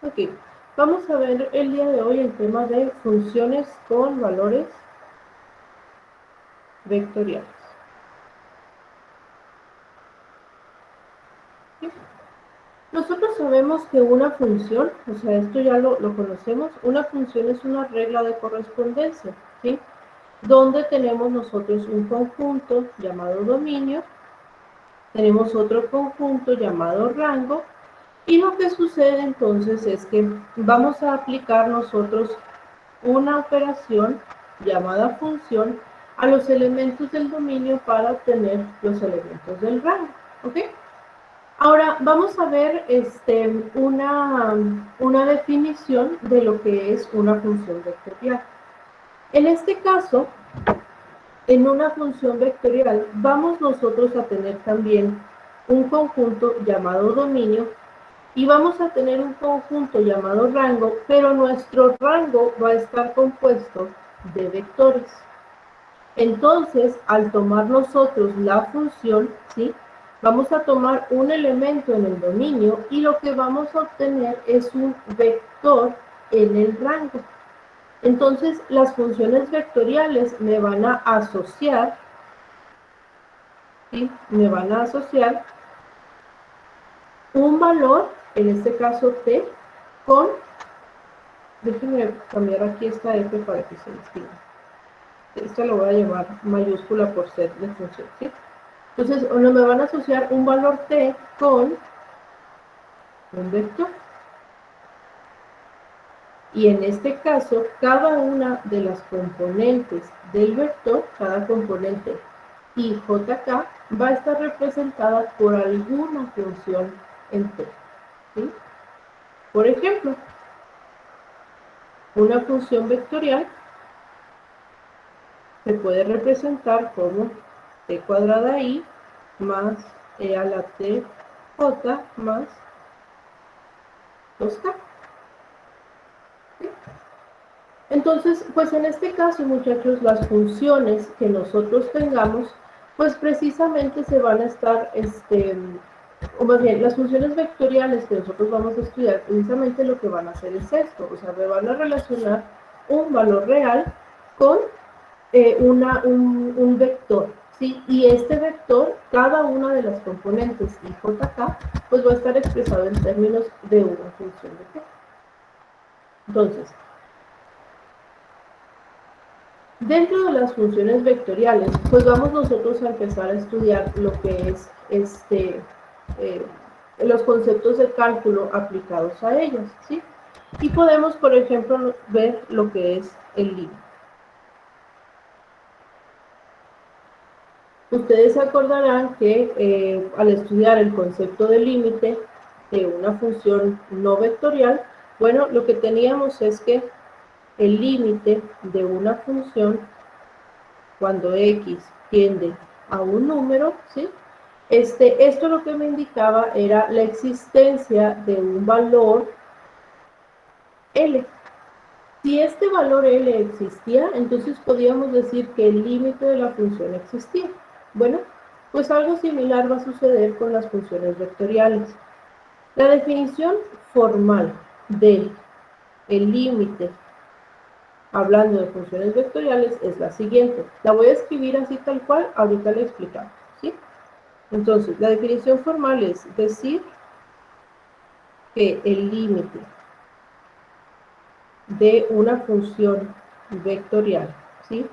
Ok, vamos a ver el día de hoy el tema de funciones con valores vectoriales. ¿Sí? Nosotros sabemos que una función, o sea, esto ya lo conocemos, una función es una regla de correspondencia, ¿sí? Donde tenemos nosotros un conjunto llamado dominio, tenemos otro conjunto llamado rango, y lo que sucede entonces es que vamos a aplicar nosotros una operación llamada función a los elementos del dominio para obtener los elementos del rango, ¿ok? Ahora vamos a ver una definición de lo que es una función vectorial. En este caso, en una función vectorial vamos nosotros a tener también un conjunto llamado dominio y vamos a tener un conjunto llamado rango, pero nuestro rango va a estar compuesto de vectores. Entonces, al tomar nosotros la función, ¿sí? Vamos a tomar un elemento en el dominio y lo que vamos a obtener es un vector en el rango. Entonces, las funciones vectoriales me van a asociar, ¿sí? Me van a asociar un valor, en este caso t, con, déjenme cambiar aquí esta f para que se distinga. Esta lo voy a llamar mayúscula por ser de función, ¿sí? Entonces, me van a asociar un valor t con un vector. Y en este caso, cada una de las componentes del vector, cada componente ijk, va a estar representada por alguna función en t, ¿sí? Por ejemplo, una función vectorial se puede representar como t cuadrada i más e a la t j más 2k. Entonces, pues en este caso, muchachos, las funciones que nosotros tengamos, pues precisamente se van a estar, o más bien, las funciones vectoriales que nosotros vamos a estudiar, precisamente lo que van a hacer es esto, o sea, me van a relacionar un valor real con un vector, ¿sí? Y este vector, cada una de las componentes ijk, pues va a estar expresado en términos de una función de t. Entonces, dentro de las funciones vectoriales, pues vamos nosotros a empezar a estudiar lo que es los conceptos de cálculo aplicados a ellas, ¿sí? Y podemos, por ejemplo, ver lo que es el límite. Ustedes se acordarán que al estudiar el concepto de límite de una función no vectorial, bueno, lo que teníamos es que el límite de una función cuando x tiende a un número, ¿sí? Esto lo que me indicaba era la existencia de un valor L. Si este valor L existía, entonces podíamos decir que el límite de la función existía. Bueno, pues algo similar va a suceder con las funciones vectoriales. La definición formal de el límite hablando de funciones vectoriales es la siguiente. La voy a escribir así tal cual, ahorita le explicamos, ¿sí? Entonces, la definición formal es decir que el límite de una función vectorial, ¿sí?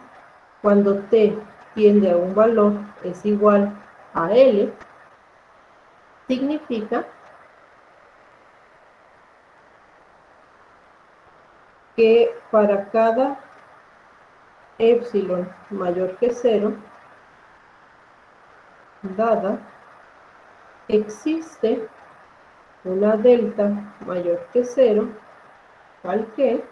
Cuando t tiende a un valor es igual a L, significa que para cada epsilon mayor que 0, dada, existe una delta mayor que 0, tal que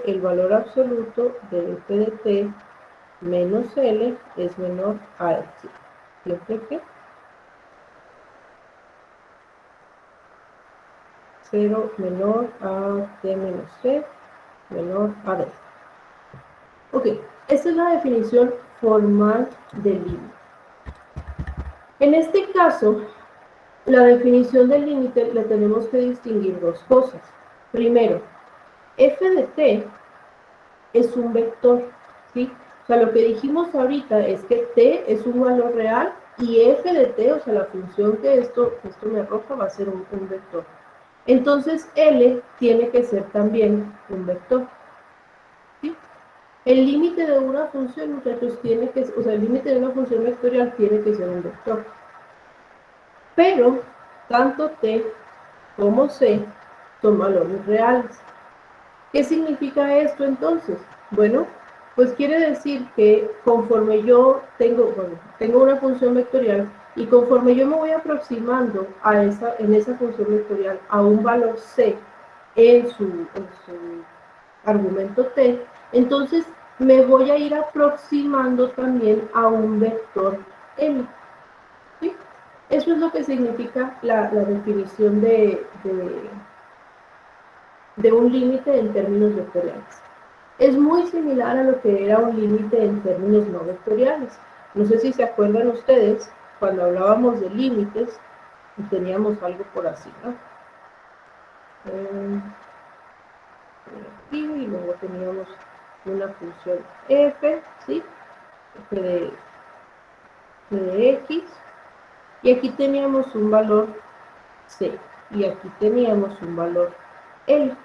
el valor absoluto de f de t menos L es menor a epsilon. Siempre que 0 menor a t menos c menor a d. Ok, esta es la definición formal del límite. En este caso, la definición del límite le tenemos que distinguir dos cosas. Primero, f de t es un vector, ¿sí? O sea, lo que dijimos ahorita es que t es un valor real y f de t, o sea, la función que esto me arroja va a ser un vector. Entonces, L tiene que ser también un vector, ¿sí? El límite de una función, muchachos, tiene que, o sea, el límite de una función vectorial tiene que ser un vector. Pero, tanto t como c son valores reales. ¿Qué significa esto entonces? Bueno, pues quiere decir que conforme yo tengo una función vectorial y conforme yo me voy aproximando en esa función vectorial a un valor c en su argumento t, entonces me voy a ir aproximando también a un vector n. ¿Sí? Eso es lo que significa la definición de un límite en términos vectoriales. Es muy similar a lo que era un límite en términos no vectoriales. No sé si se acuerdan ustedes, cuando hablábamos de límites, teníamos algo por así, ¿no? Aquí, y luego teníamos una función f, ¿sí? F de x, y aquí teníamos un valor c, y aquí teníamos un valor l.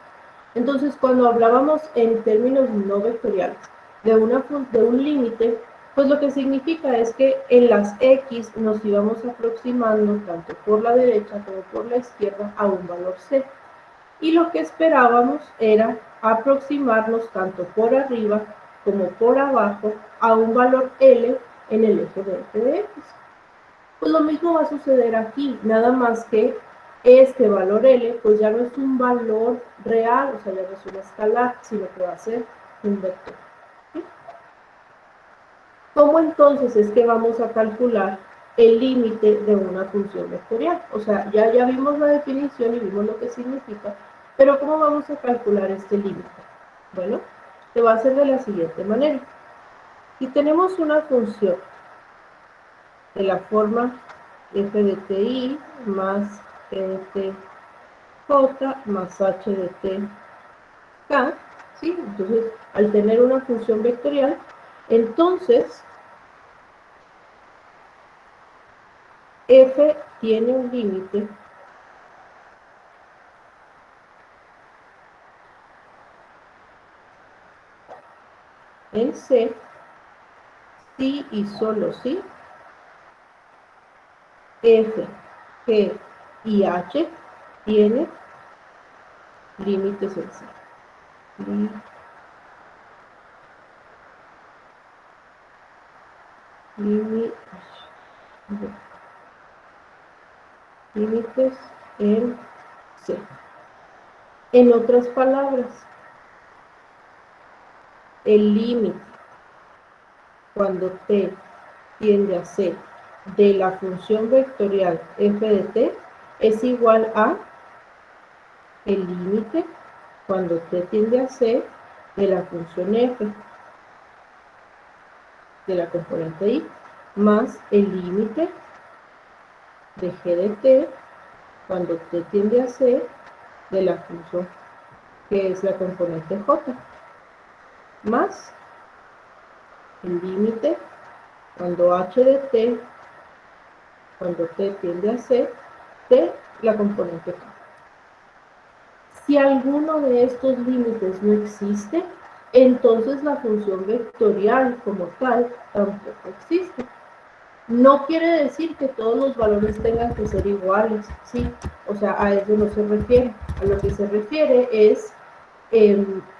Entonces, cuando hablábamos en términos no vectoriales de un límite, pues lo que significa es que en las x nos íbamos aproximando tanto por la derecha como por la izquierda a un valor c. Y lo que esperábamos era aproximarnos tanto por arriba como por abajo a un valor L en el eje de f de x. Pues lo mismo va a suceder aquí, nada más que este valor L pues ya no es un valor real, o sea, ya no es un escalar, sino que va a ser un vector. ¿Sí? ¿Cómo entonces es que vamos a calcular el límite de una función vectorial? O sea, ya vimos la definición y vimos lo que significa, pero ¿cómo vamos a calcular este límite? Bueno, se va a hacer de la siguiente manera. Si tenemos una función de la forma f de ti más g de t j más h de t k, ¿sí? Entonces, al tener una función vectorial, entonces f tiene un límite en C, si y solo si f, g y h tiene límites en C. Límites en C. En otras palabras, el límite cuando t tiende a C de la función vectorial f de t es igual a el límite cuando t tiende a C de la función f de la componente y más el límite de g de t cuando t tiende a C de la función que es la componente j más el límite cuando h de t cuando t tiende a C de la componente k. Si alguno de estos límites no existe, entonces la función vectorial como tal tampoco existe. No quiere decir que todos los valores tengan que ser iguales, ¿sí? O sea, a eso no se refiere. A lo que se refiere es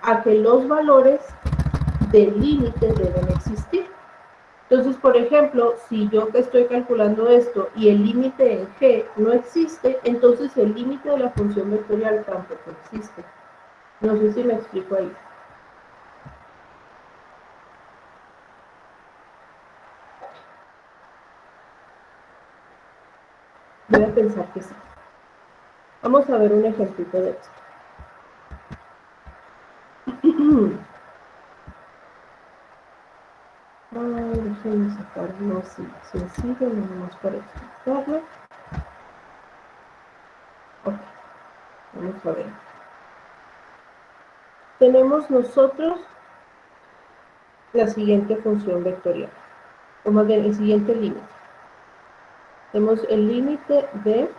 a que los valores del límite deben existir. Entonces, por ejemplo, si yo que estoy calculando esto y el límite en g no existe, entonces el límite de la función vectorial tampoco existe. No sé si me explico ahí. Voy a pensar que sí. Vamos a ver un ejemplito de esto. Déjenme sacarlo así, sencillo, nada más para explicarlo. Ok, vamos a ver. Tenemos nosotros la siguiente función vectorial, o más bien el siguiente límite. Tenemos el límite de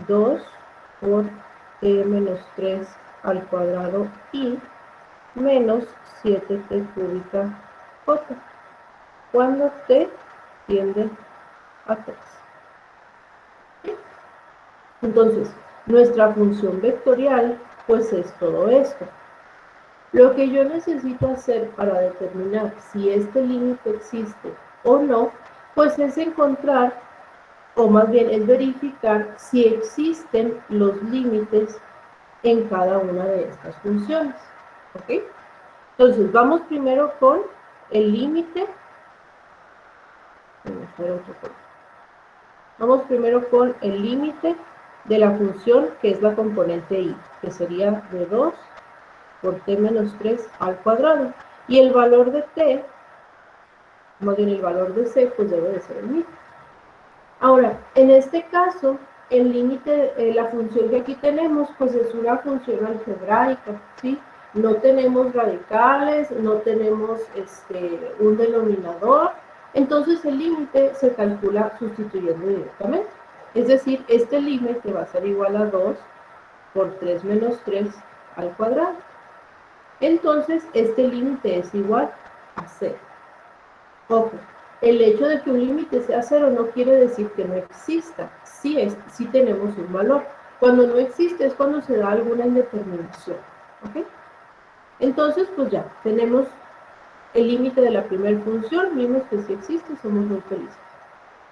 2 por t menos 3 al cuadrado y menos 7t cúbica j, cuando t tiende a 3. Entonces, nuestra función vectorial, pues es todo esto. Lo que yo necesito hacer para determinar si este límite existe o no, pues es encontrar, o más bien es verificar si existen los límites en cada una de estas funciones. ¿Ok? Entonces, vamos primero con el límite. Vamos primero con el límite de la función que es la componente y, que sería de 2 por t menos 3 al cuadrado. Y el valor de t, más bien el valor de c, pues debe de ser el mismo. Ahora, en este caso, el límite, la función que aquí tenemos, pues es una función algebraica, ¿sí? No tenemos radicales, no tenemos un denominador, entonces el límite se calcula sustituyendo directamente. Es decir, este límite va a ser igual a 2 por 3 menos 3 al cuadrado. Entonces, este límite es igual a 0. Ojo, el hecho de que un límite sea 0 no quiere decir que no exista. Sí tenemos un valor. Cuando no existe es cuando se da alguna indeterminación. ¿Ok? Entonces, pues ya, tenemos el límite de la primera función. Vimos que sí existe, somos muy felices.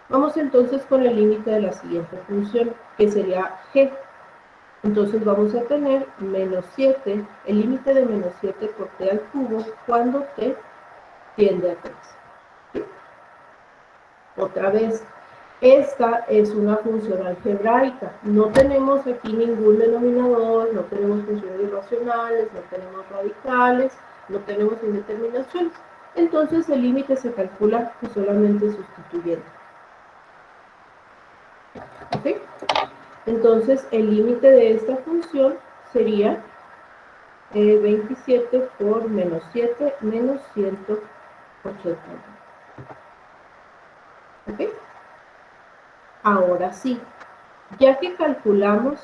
Vamos entonces con el límite de la siguiente función, que sería g. Entonces vamos a tener menos 7, el límite de menos 7 por t al cubo, cuando t tiende a 3. ¿Sí? Otra vez, esta es una función algebraica. No tenemos aquí ningún denominador, no tenemos funciones irracionales, no tenemos radicales, no tenemos indeterminaciones. Entonces el límite se calcula pues, solamente sustituyendo. ¿Ok? Entonces el límite de esta función sería 27 por menos 7 menos 180. ¿Ok? Ahora sí, ya que calculamos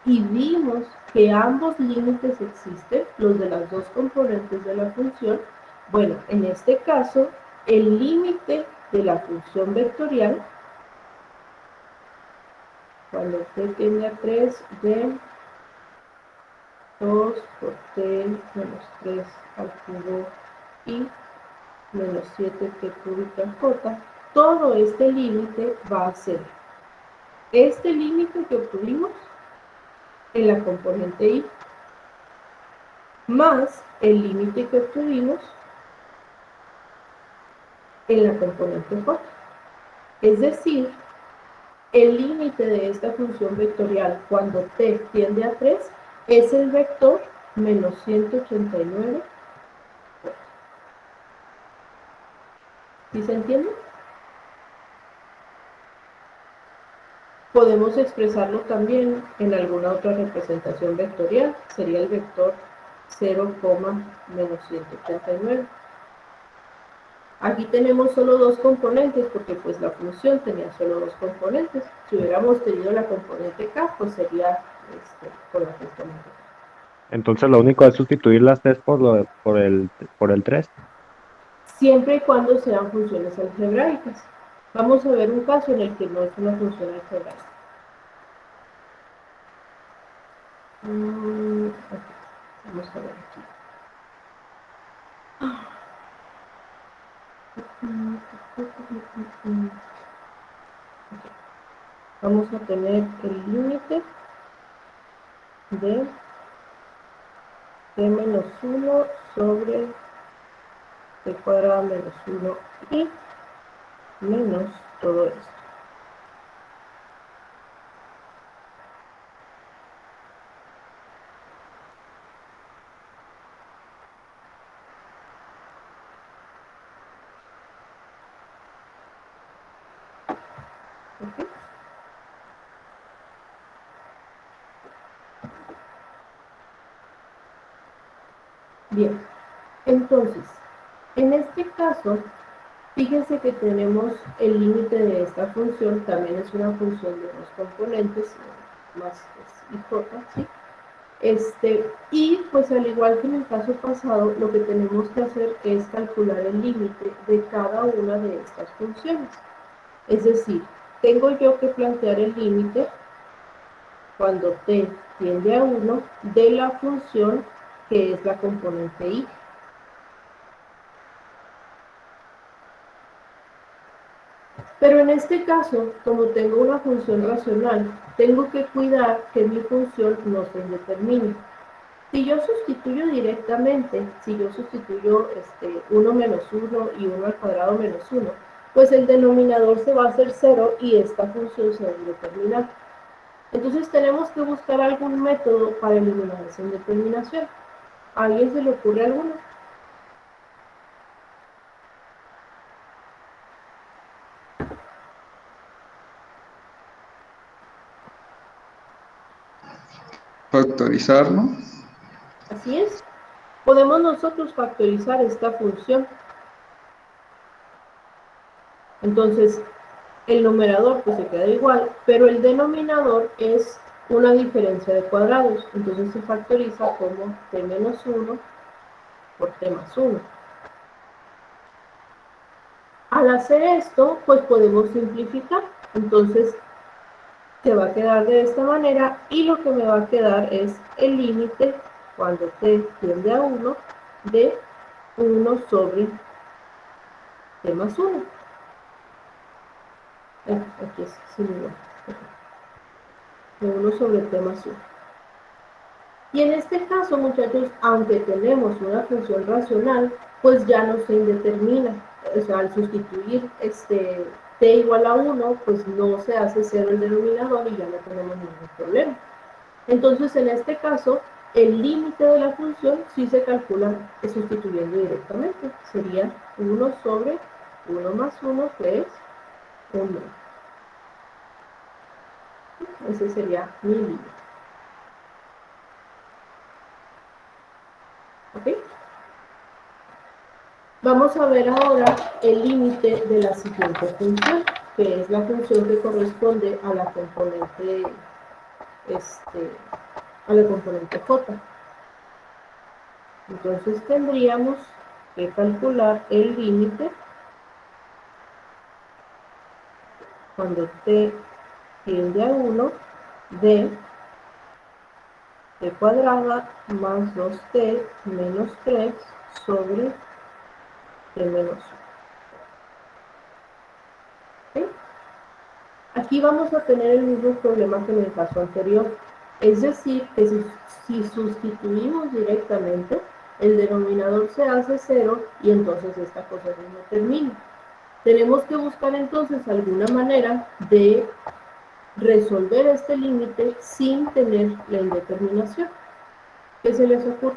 y vimos que ambos límites existen, los de las dos componentes de la función, bueno, en este caso, el límite de la función vectorial, cuando t tiende a 3 de 2 por t menos 3 al cubo y menos 7t cúbica j, todo este límite va a ser este límite que obtuvimos en la componente y más el límite que obtuvimos en la componente j. Es decir, el límite de esta función vectorial cuando t tiende a 3 es el vector menos 189. ¿Sí se entiende? Podemos expresarlo también en alguna otra representación vectorial. Sería el vector 0, menos 189. Aquí tenemos solo dos componentes porque pues la función tenía solo dos componentes. Si hubiéramos tenido la componente k, pues sería por la componente k. Entonces lo único es sustituir las T's por el 3. Siempre y cuando sean funciones algebraicas. Vamos a ver un caso en el que no es una función algebraica. Okay. Vamos a ver aquí. Okay. Vamos a tener el límite de t menos 1 sobre t cuadrado menos 1 y menos todo esto. ¿Ok? Bien, entonces, en este caso, fíjense que tenemos el límite de esta función, también es una función de dos componentes, más es y j, ¿sí? Y pues al igual que en el caso pasado, lo que tenemos que hacer es calcular el límite de cada una de estas funciones. Es decir, tengo yo que plantear el límite cuando t tiende a 1 de la función que es la componente y. Pero en este caso, como tengo una función racional, tengo que cuidar que mi función no se indetermine. Si yo sustituyo directamente, si yo sustituyo 1 menos 1 y 1 al cuadrado menos 1, pues el denominador se va a hacer 0 y esta función se va a indeterminar. Entonces tenemos que buscar algún método para eliminar esa indeterminación. ¿A alguien se le ocurre alguno? Factorizar, ¿no? Así es. Podemos nosotros factorizar esta función. Entonces, el numerador pues se queda igual, pero el denominador es una diferencia de cuadrados. Entonces se factoriza como t menos 1 por t más 1. Al hacer esto, pues podemos simplificar. Entonces, se va a quedar de esta manera y lo que me va a quedar es el límite cuando t tiende a 1 de 1 sobre t más 1. Aquí es similar. De 1 sobre t más 1. Y en este caso, muchachos, aunque tenemos una función racional, pues ya no se indetermina. O sea, al sustituir t igual a 1, pues no se hace 0 el denominador y ya no tenemos ningún problema. Entonces, en este caso, el límite de la función sí se calcula sustituyendo directamente. Sería 1 sobre 1 más 1, que es 1. Ese sería mi límite. ¿Ok? Vamos a ver ahora el límite de la siguiente función, que es la función que corresponde a la componente, j. Entonces tendríamos que calcular el límite cuando t tiende a 1 de t cuadrada más 2t menos 3 sobre t menos 1. ¿Okay? Aquí vamos a tener el mismo problema que en el caso anterior. Es decir, que si sustituimos directamente, el denominador se hace 0 y entonces esta cosa no termina. Tenemos que buscar entonces alguna manera de resolver este límite sin tener la indeterminación. ¿Qué se les ocurre?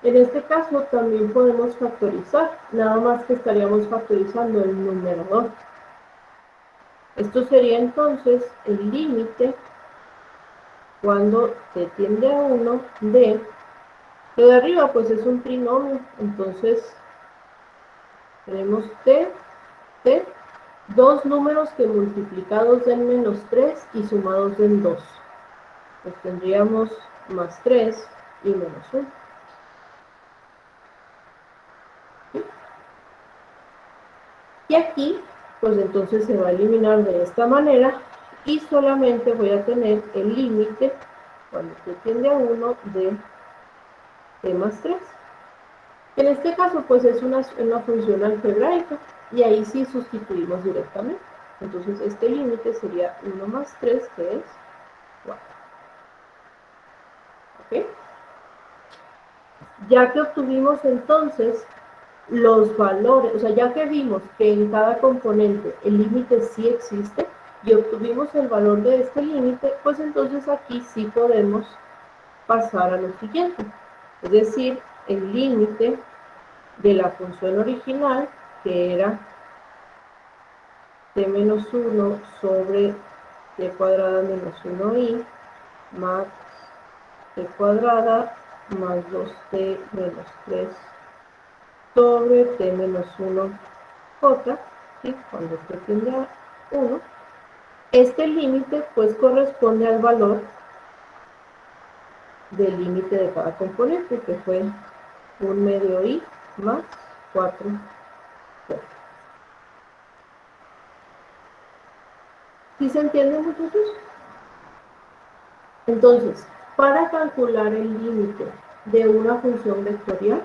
En este caso también podemos factorizar, nada más que estaríamos factorizando el numerador. Esto sería entonces el límite cuando t tiende a 1 de, lo de arriba pues es un trinomio, entonces tenemos t, dos números que multiplicados den menos 3 y sumados den 2. Pues tendríamos más 3 y menos 1. Y aquí, pues entonces se va a eliminar de esta manera y solamente voy a tener el límite cuando t tiende a 1 de t más 3. En este caso, pues es una función algebraica y ahí sí sustituimos directamente. Entonces, este límite sería 1 más 3, que es 4. ¿Ok? Ya que obtuvimos entonces los valores, o sea, ya que vimos que en cada componente el límite sí existe y obtuvimos el valor de este límite, pues entonces aquí sí podemos pasar a lo siguiente. Es decir, el límite de la función original, que era t menos 1 sobre t cuadrada menos 1i más t cuadrada más 2t menos 3 sobre t menos 1j, ¿sí? Cuando t tiende a 1. Este límite pues corresponde al valor del límite de cada componente, que fue 1 medio i más 4. ¿Sí se entiende, muchachos? Entonces, para calcular el límite de una función vectorial,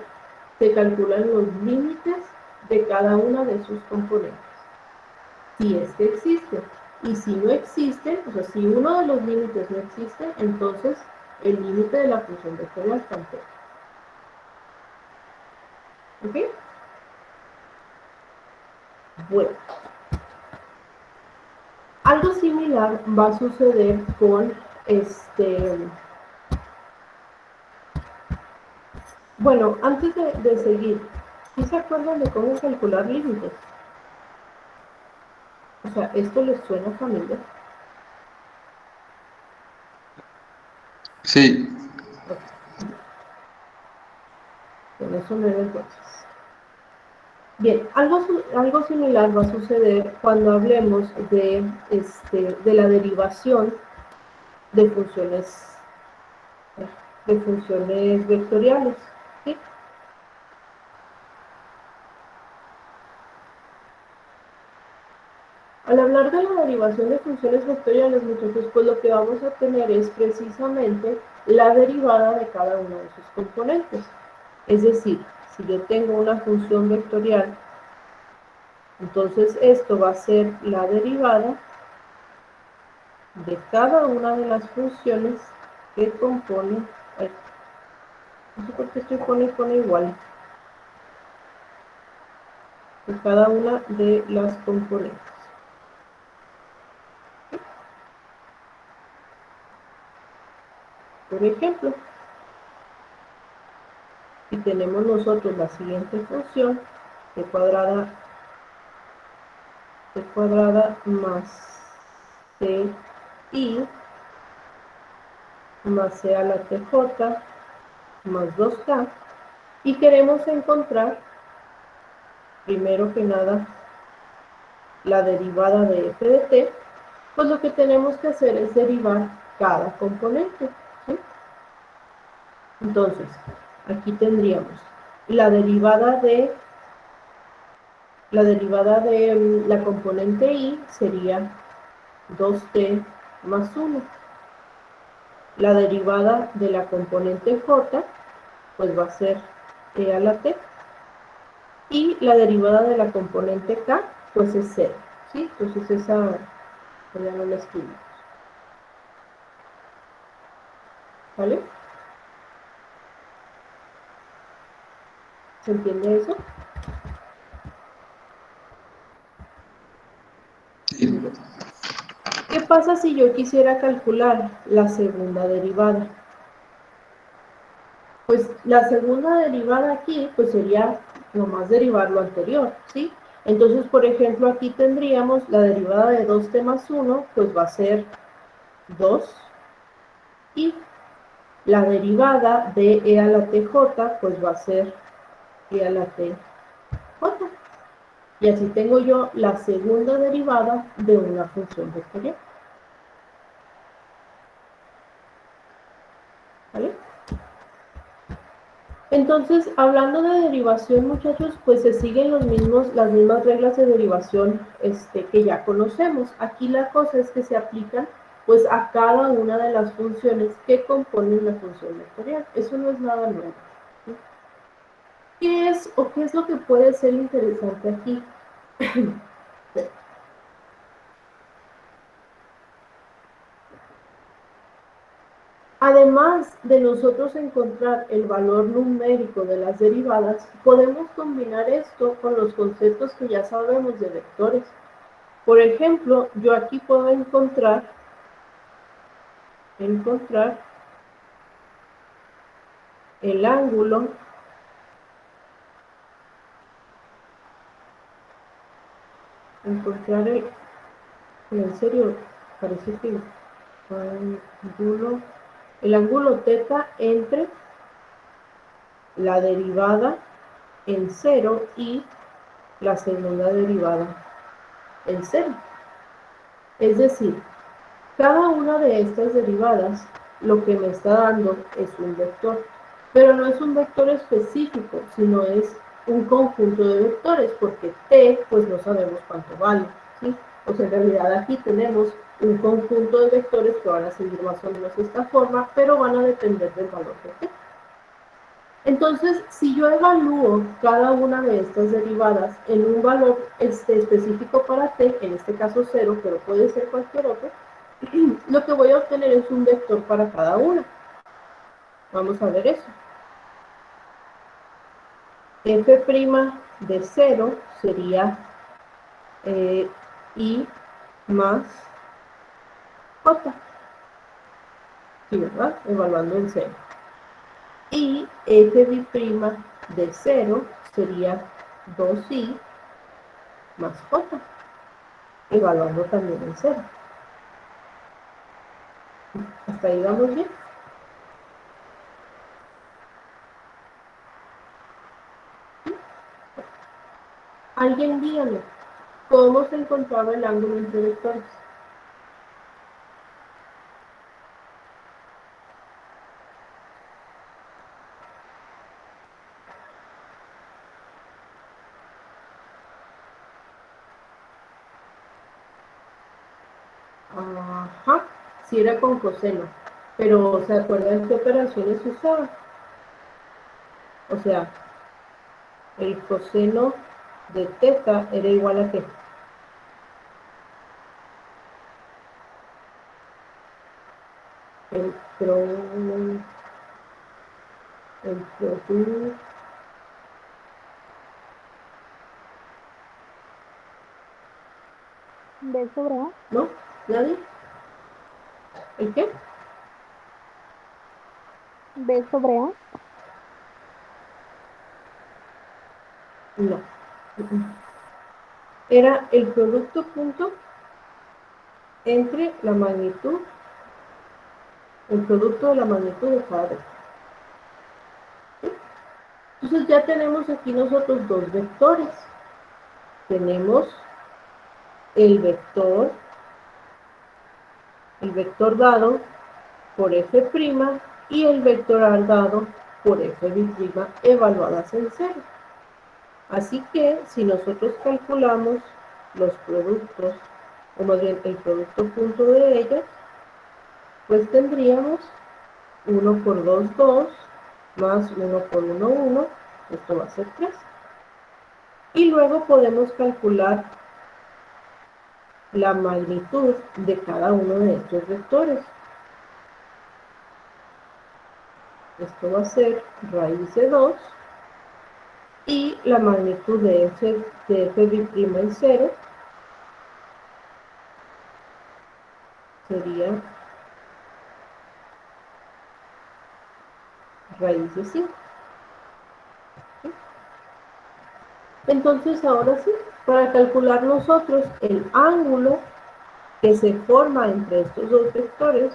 se calculan los límites de cada una de sus componentes. Si es que existe. Y si no existe, o sea, si uno de los límites no existe, entonces el límite de la función vectorial tampoco. ¿Ok? Bueno. Algo similar va a suceder con bueno, antes de seguir, ¿sí se acuerdan de cómo calcular límites? O sea, ¿esto les suena familiar? Sí, Con eso me doy entonces. Bien, algo similar va a suceder cuando hablemos de la derivación de funciones vectoriales. ¿Sí? Al hablar de la derivación de funciones vectoriales, muchachos, pues lo que vamos a tener es precisamente la derivada de cada uno de sus componentes. Es decir, si yo tengo una función vectorial, entonces esto va a ser la derivada de cada una de las funciones que componen, no sé por qué estoy pone igual, de cada una de las componentes. Por ejemplo, si tenemos nosotros la siguiente función, t cuadrada más ci más c a la tj más 2k, y queremos encontrar, primero que nada, la derivada de f de t, pues lo que tenemos que hacer es derivar cada componente, ¿sí? Entonces, aquí tendríamos la derivada de la componente i sería 2t más 1. La derivada de la componente j, pues va a ser t a la t. Y la derivada de la componente k, pues es 0. ¿Sí? Entonces esa ya no la escribimos. ¿Vale? ¿Se entiende eso? sí. ¿Qué pasa si yo quisiera calcular la segunda derivada? Pues la segunda derivada aquí, pues sería nomás derivar lo anterior, ¿sí? Entonces, por ejemplo, aquí tendríamos la derivada de 2t más 1, pues va a ser 2, y la derivada de e a la tj, pues va a ser e a la tj. Y así tengo yo la segunda derivada de una función vectorial. ¿Vale? Entonces, hablando de derivación, muchachos, pues se siguen las mismas reglas de derivación que ya conocemos. Aquí la cosa es que se aplican pues a cada una de las funciones que componen la función vectorial. Eso no es nada nuevo, ¿sí? ¿Qué es lo que puede ser interesante aquí? Además de nosotros encontrar el valor numérico de las derivadas, podemos combinar esto con los conceptos que ya sabemos de vectores. Por ejemplo, yo aquí puedo encontrar el ángulo en serio, parece que el ángulo teta entre la derivada en 0 y la segunda derivada en 0. Es decir, cada una de estas derivadas lo que me está dando es un vector, pero no es un vector específico, sino es un conjunto de vectores, porque t, pues no sabemos cuánto vale, ¿sí? O sea, en realidad aquí tenemos un conjunto de vectores que van a seguir más o menos de esta forma, pero van a depender del valor de t. Entonces, si yo evalúo cada una de estas derivadas en un valor específico para t, en este caso 0, pero puede ser cualquier otro, lo que voy a obtener es un vector para cada una. Vamos a ver eso. F' de 0 sería I más J. Sí, ¿verdad? Evaluando en 0. Y F' de 0 sería 2i más J. Evaluando también en 0. ¿Hasta ahí vamos bien? Alguien dígame, ¿cómo se encontraba el ángulo entre vectores? Ajá, sí era con coseno, pero ¿se acuerdan qué operaciones usaba? O sea, el coseno de teta era igual a ¿qué? El producto. B sobre A. ¿No? ¿Nadie? ¿El qué? B sobre A. No. Era el producto punto entre la magnitud, el producto de la magnitud de cada vector. Entonces ya tenemos aquí nosotros dos vectores. Tenemos el vector dado por f' y el vector dado por f' evaluadas en 0. Así que si nosotros calculamos los productos, o más bien el producto punto de ellas, pues tendríamos 1 por 2, 2, más 1 por 1, 1, esto va a ser 3. Y luego podemos calcular la magnitud de cada uno de estos vectores. Esto va a ser raíz de 2 y la magnitud de f' en 0 sería raíz de 5. Entonces ahora sí, para calcular nosotros el ángulo que se forma entre estos dos vectores,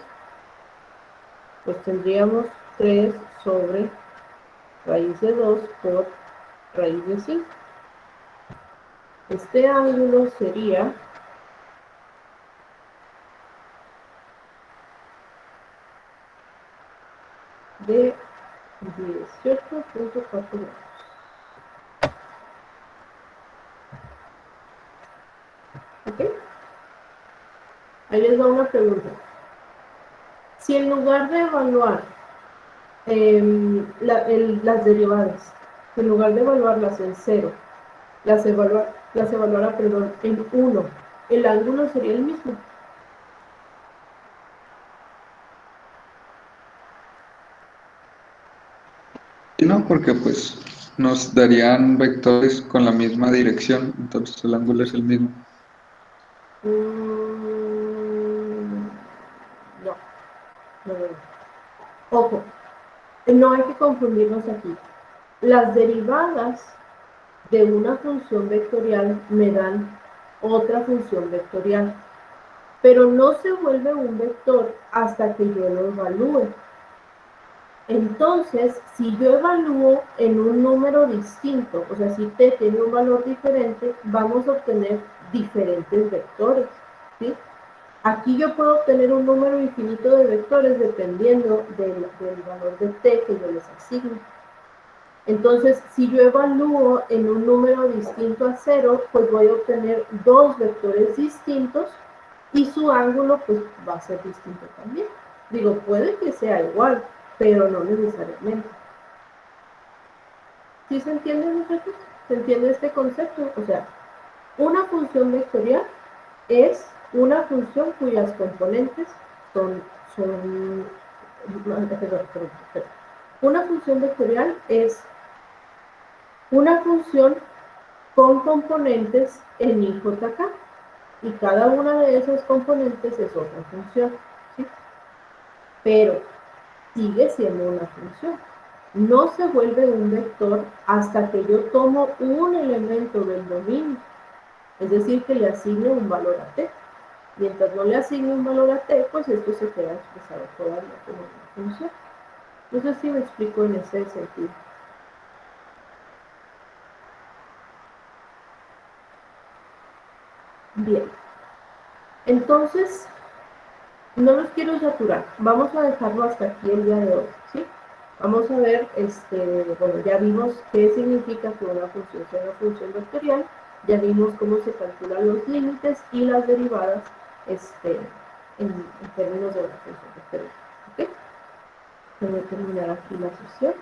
pues tendríamos 3 sobre raíz de 2 por raíz de 5. Este ángulo sería de 18.4 grados. ¿Ok? Ahí les da una pregunta. Si en lugar de evaluar las derivadas, en lugar de evaluarlas en 0, las evaluara, en 1, el ángulo sería el mismo. Y no, porque pues nos darían vectores con la misma dirección, entonces el ángulo es el mismo. No, no, no, no. Ojo, no hay que confundirnos aquí. Las derivadas de una función vectorial me dan otra función vectorial, pero no se vuelve un vector hasta que yo lo evalúe. Entonces, si yo evalúo en un número distinto, o sea, si t tiene un valor diferente, vamos a obtener diferentes vectores, ¿sí? Aquí yo puedo obtener un número infinito de vectores dependiendo del valor de t que yo les asigne. Entonces, si yo evalúo en un número distinto a 0, pues voy a obtener dos vectores distintos y su ángulo pues va a ser distinto también. Digo, puede que sea igual, pero no necesariamente. ¿Sí se entiende, muchachos? ¿Se entiende este concepto? O sea, una función vectorial es una función cuyas componentes son una función vectorial es una función con componentes en IJK y cada una de esas componentes es otra función, ¿sí? Pero sigue siendo una función. No se vuelve un vector hasta que yo tomo un elemento del dominio, es decir, que le asigne un valor a t. Mientras no le asigne un valor a t, pues esto se queda expresado todavía como una función. No sé si me explico en ese sentido. Bien. Entonces, no los quiero saturar. Vamos a dejarlo hasta aquí el día de hoy, ¿sí? Vamos a ver, bueno, ya vimos qué significa que una función sea una función vectorial, ya vimos cómo se calculan los límites y las derivadas en términos de una función vectorial, ¿ok? Voy a terminar aquí la sesión.